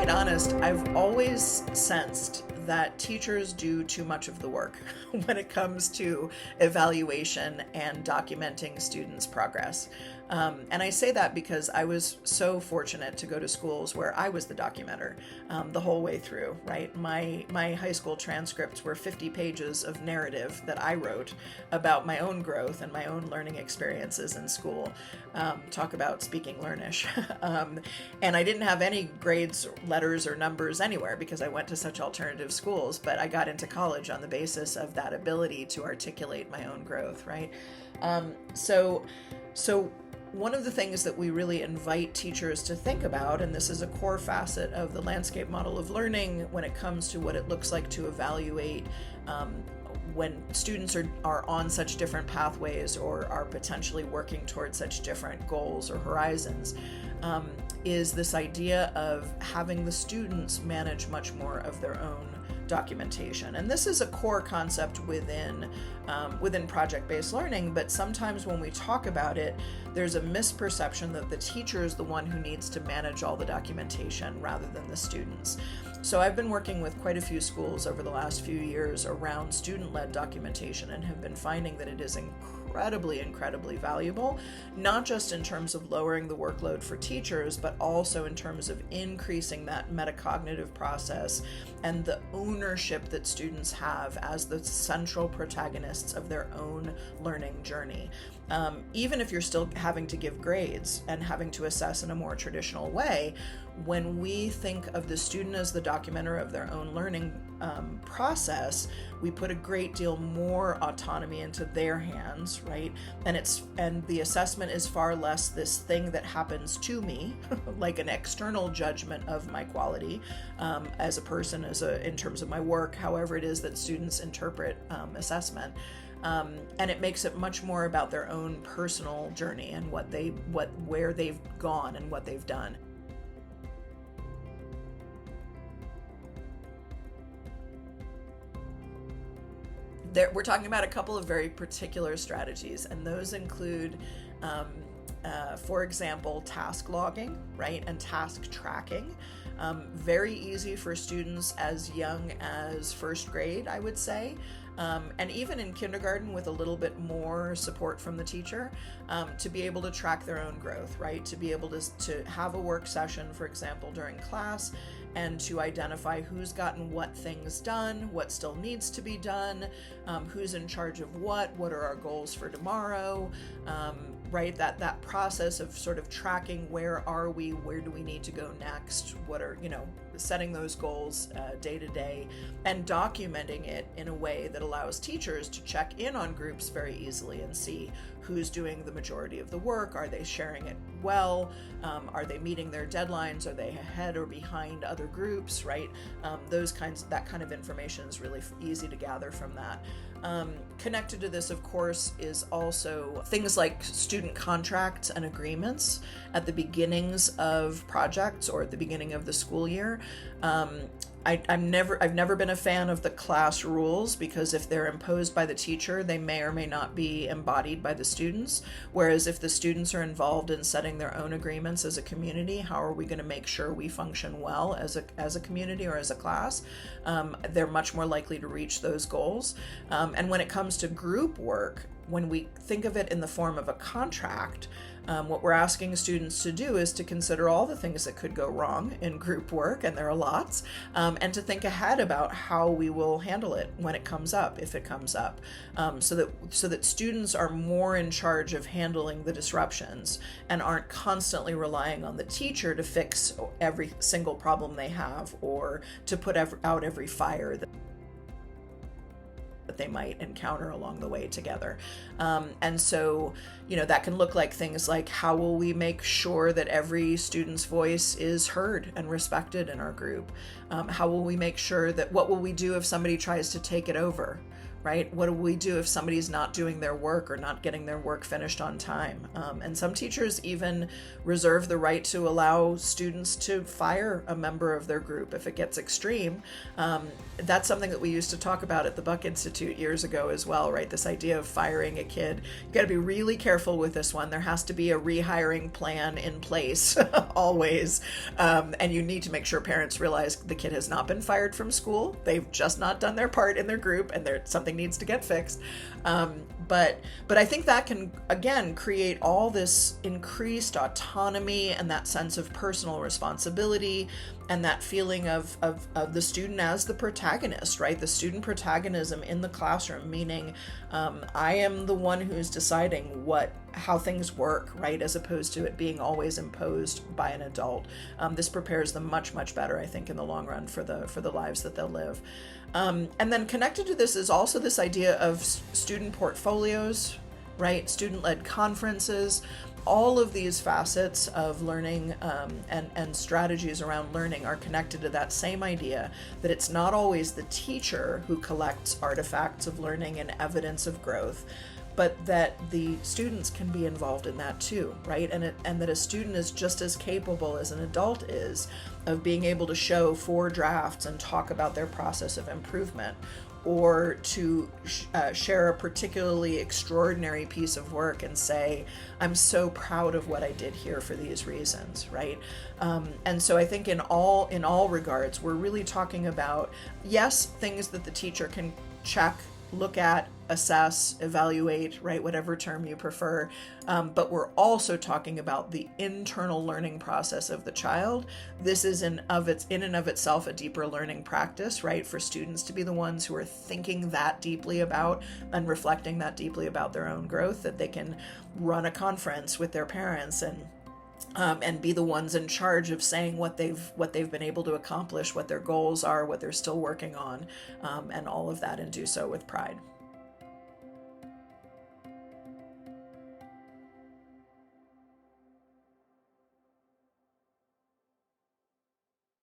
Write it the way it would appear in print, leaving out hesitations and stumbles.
quite honest, I've always sensed that teachers do too much of the work when it comes to evaluation and documenting students' progress. And I say that because I was so fortunate to go to schools where I was the documenter the whole way through, right? My high school transcripts were 50 pages of narrative that I wrote about my own growth and my own learning experiences in school. Talk about speaking learnish. And I didn't have any grades, letters, or numbers anywhere because I went to such alternative schools, but I got into college on the basis of that ability to articulate my own growth, right? So one of the things that we really invite teachers to think about, and this is a core facet of the landscape model of learning when it comes to what it looks like to evaluate when students are on such different pathways or are potentially working towards such different goals or horizons, is this idea of having the students manage much more of their own documentation. And this is a core concept within project-based learning, but sometimes when we talk about it, there's a misperception that the teacher is the one who needs to manage all the documentation rather than the students. So I've been working with quite a few schools over the last few years around student-led documentation and have been finding that it is incredibly valuable, not just in terms of lowering the workload for teachers, but also in terms of increasing that metacognitive process and the ownership that students have as the central protagonists of their own learning journey. Even if you're still having to give grades and having to assess in a more traditional way, when we think of the student as the documenter of their own learning process, we put a great deal more autonomy into their hands, right? And the assessment is far less this thing that happens to me, like an external judgment of my quality as a person, in terms of my work, however it is that students interpret assessment. And it makes it much more about their own personal journey and where they've gone and what they've done. We're talking about a couple of very particular strategies, and those include, for example, task logging, right, and task tracking. Very easy for students as young as first grade, I would say, and even in kindergarten with a little bit more support from the teacher, to be able to track their own growth, right? To be able to have a work session, for example, during class, and to identify who's gotten what things done, what still needs to be done, who's in charge of what are our goals for tomorrow, right? That process of sort of tracking where are we, where do we need to go next, what are, setting those goals day to day, and documenting it in a way that allows teachers to check in on groups very easily and see who's doing the majority of the work. Are they sharing it well? Are they meeting their deadlines? Are they ahead or behind other groups, right? That kind of information is really easy to gather from that. Connected to this, of course, is also things like student contracts and agreements at the beginnings of projects or at the beginning of the school year. I've never been a fan of the class rules because if they're imposed by the teacher, they may or may not be embodied by the students. Whereas if the students are involved in setting their own agreements as a community, how are we going to make sure we function well as a community or as a class? They're much more likely to reach those goals. And when it comes to group work, when we think of it in the form of a contract, what we're asking students to do is to consider all the things that could go wrong in group work, and there are lots, and to think ahead about how we will handle it when it comes up, if it comes up, so that students are more in charge of handling the disruptions and aren't constantly relying on the teacher to fix every single problem they have or to put out every fire that they might encounter along the way together. And so, that can look like things like, how will we make sure that every student's voice is heard and respected in our group? How will we make sure that, what will we do if somebody tries to take it over, right? What do we do if somebody's not doing their work or not getting their work finished on time? And some teachers even reserve the right to allow students to fire a member of their group if it gets extreme. That's something that we used to talk about at the Buck Institute years ago as well, right? This idea of firing a kid. You got to be really careful with this one. There has to be a rehiring plan in place always. And you need to make sure parents realize the kid has not been fired from school. They've just not done their part in their group, and something needs to get fixed. But I think that can, again, create all this increased autonomy and that sense of personal responsibility and that feeling of the student as the protagonist, right? The student protagonism in the classroom, meaning I am the one who's deciding how things work, right? As opposed to it being always imposed by an adult. This prepares them much, much better, I think, in the long run for the lives that they'll live. And then connected to this is also this idea of student portfolios, right? Student-led conferences. All of these facets of learning and strategies around learning are connected to that same idea that it's not always the teacher who collects artifacts of learning and evidence of growth, but that the students can be involved in that too, right? And that a student is just as capable as an adult is of being able to show 4 drafts and talk about their process of improvement, or to share a particularly extraordinary piece of work and say, I'm so proud of what I did here for these reasons, right? And so I think in all regards, we're really talking about, yes, things that the teacher can check, look at, assess, evaluate, right, whatever term you prefer. But we're also talking about the internal learning process of the child. This is in and of itself a deeper learning practice, right, for students to be the ones who are thinking that deeply about and reflecting that deeply about their own growth, that they can run a conference with their parents and be the ones in charge of saying what they've been able to accomplish, what their goals are, what they're still working on, and all of that, and do so with pride.